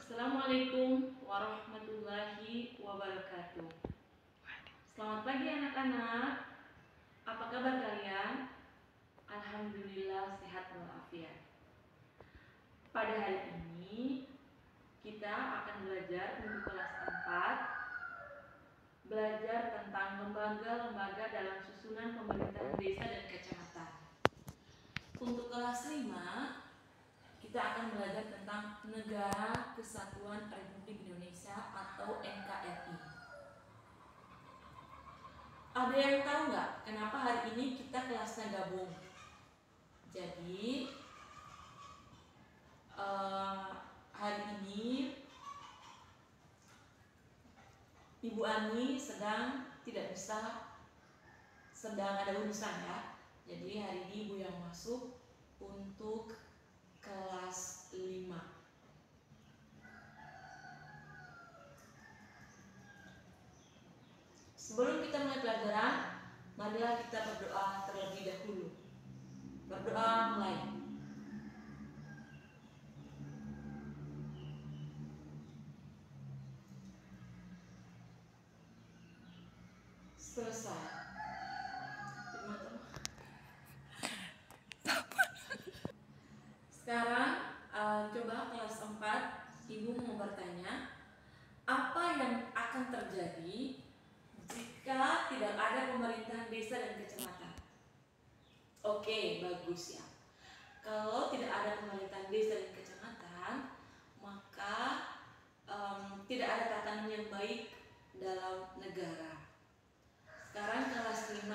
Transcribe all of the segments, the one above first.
Assalamualaikum warahmatullahi wabarakatuh. Selamat pagi anak-anak. Apa kabar kalian? Alhamdulillah sehat walafiat. Pada hari ini kita akan belajar untuk kelas 4, belajar tentang lembaga-lembaga dalam susunan pemerintahan desa dan kecamatan. Untuk kelas 5 kita akan belajar tentang Negara Kesatuan Republik Indonesia atau NKRI. Ada yang tahu nggak kenapa hari ini kita kelasnya gabung? Jadi hari ini Ibu Ani sedang ada urusan ya. Jadi hari ini Ibu yang masuk untuk kelas 5. Sebelum kita mulai pelajaran, marilah kita berdoa terlebih dahulu. Berdoa mulai. Selesai. Sekarang coba kelas 4, Ibu mau bertanya, apa yang akan terjadi jika tidak ada pemerintahan desa dan kecamatan? Oke, bagus ya. Kalau tidak ada pemerintahan desa dan kecamatan, maka tidak ada tatanan yang baik dalam negara. Sekarang kelas 5.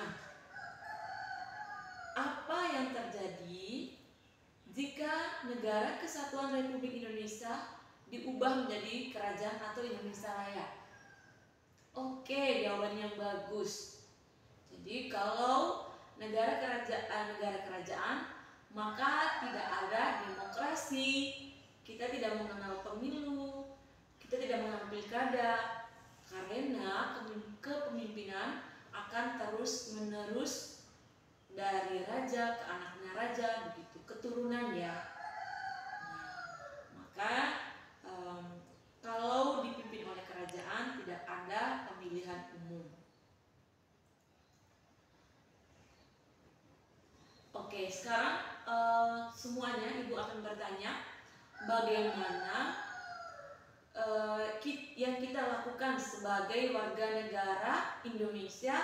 Apa yang terjadi jika Negara Kesatuan Republik Indonesia diubah menjadi kerajaan atau Indonesia Raya? Oke, jawaban yang bagus. Jadi kalau negara kerajaan, maka tidak ada demokrasi, kita tidak mengenal pemilu, kita tidak mengenal pilkada, karena kepemimpinan akan terus menerus dari raja ke anaknya raja, begitu keturunan ya. Maka kalau dipimpin oleh kerajaan tidak ada pemilihan umum. Oke, sekarang semuanya Ibu akan bertanya bagaimana yang kita lakukan sebagai warga negara Indonesia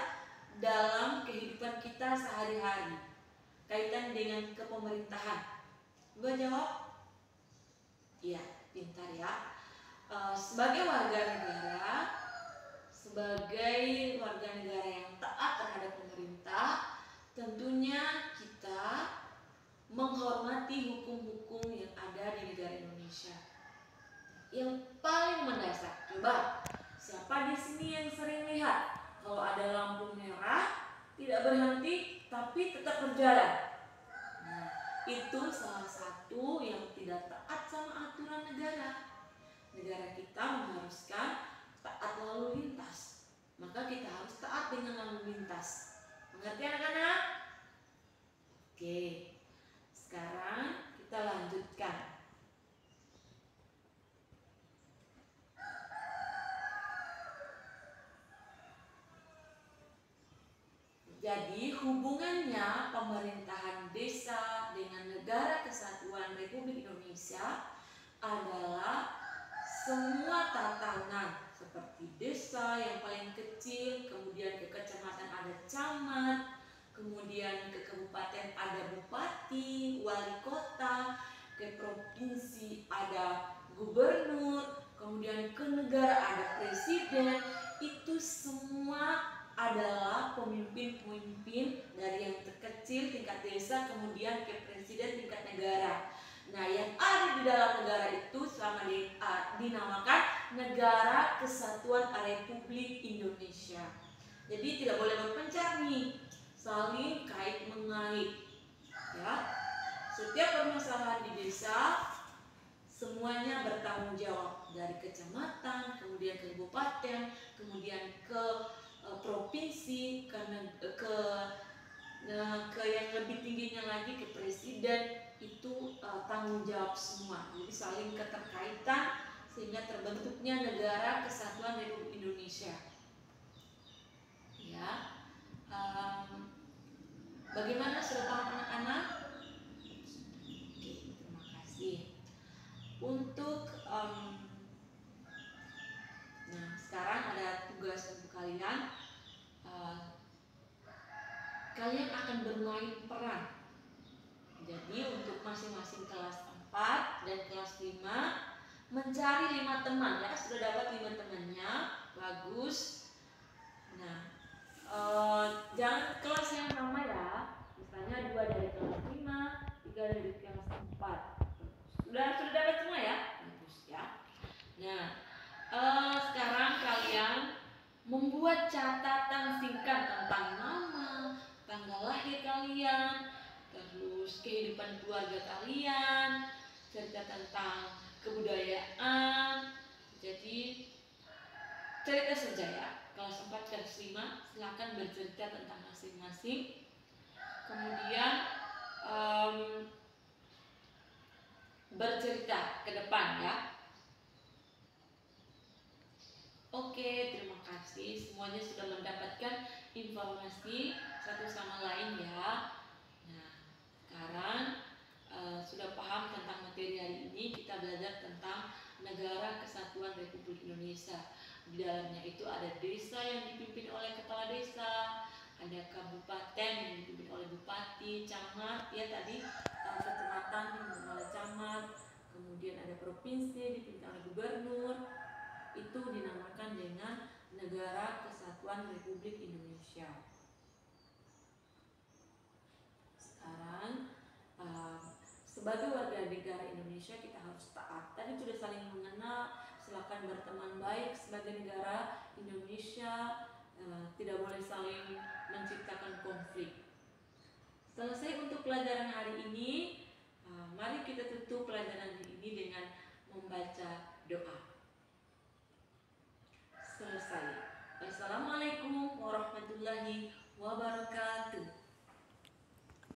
dalam kehidupan kita sehari-hari kaitan dengan kepemerintahan. Ibu jawab? Iya, pintar ya. Sebagai warga negara yang taat terhadap pemerintah, tentunya kita menghormati hukum-hukum yang ada di negara Indonesia. Yang paling mendasar, coba siapa di sini yang sering lihat kalau ada lampu merah tidak berhenti tapi tetap berjalan? Nah, itu salah satu yang tidak taat sama aturan negara. Negara kita mengharuskan taat lalu lintas, maka kita harus taat dengan lalu lintas. Mengerti anak-anak? Oke, sekarang kita lanjutkan. Jadi hubungannya pemerintahan desa dengan Negara Kesatuan Republik Indonesia adalah semua tatanan seperti desa yang paling kecil, kemudian ke kecamatan ada camat, kemudian ke kabupaten ada bupati, wali kota, ke provinsi ada gubernur, kemudian ke negara ada presiden. Itu semua adalah pemimpin-pemimpin dari yang terkecil tingkat desa kemudian ke presiden tingkat negara. Nah, yang ada di dalam negara itu selama dinamakan Negara Kesatuan Republik Indonesia. Jadi tidak boleh berpencar nih, saling kait mengait. Ya, setiap permasalahan di desa semuanya bertanggung jawab, dari kecamatan, kemudian ke kabupaten, kemudian ke provinsi, ke yang lebih tingginya lagi ke presiden. Itu tanggung jawab semua. Jadi saling keterkaitan, sehingga terbentuknya Negara Kesatuan Republik Indonesia. Ya, bagaimana sudah paham anak-anak? Oke, terima kasih. Untuk nah sekarang ada tugas untuk kalian. Kalian akan bermain peran. Jadi untuk masing-masing kelas 4 dan kelas 5 mencari 5 teman ya. Sudah dapat 5 temannya, bagus. Nah, jangan kelas yang sama ya. Misalnya 2 dari kelas 5, 3 dari kelas 4. Sudah dapat semua ya? Bagus ya. Nah, sekarang kalian membuat catatan singkat tentang nama, tanggal lahir kalian, terus kehidupan keluarga kalian, cerita tentang kebudayaan. Jadi cerita saja ya. Kelas 4, kelas 5 silakan bercerita tentang masing-masing. Kemudian bercerita ke depan ya. Oke, terima kasih. Semuanya sudah mendapatkan informasi satu sama lain ya. Nah, sekarang sudah paham tentang materi hari ini. Kita belajar tentang Negara Kesatuan Republik Indonesia. Di dalamnya itu ada desa yang dipimpin oleh kepala desa, ada kabupaten yang dipimpin oleh bupati, camat, ya tadi kecamatan yang dipimpin oleh camat, kemudian ada provinsi dipimpin oleh gubernur. Itu dinamakan dengan Negara Kesatuan Republik Indonesia. Sekarang sebagai warga negara Indonesia kita harus taat. Tadi sudah saling mengenal, silakan berteman baik sebagai negara Indonesia, tidak boleh saling menciptakan konflik. Selesai untuk pelajaran hari ini. Mari kita tutup pelajaran ini dengan membaca doa. Selesai. Assalamualaikum warahmatullahi wabarakatuh.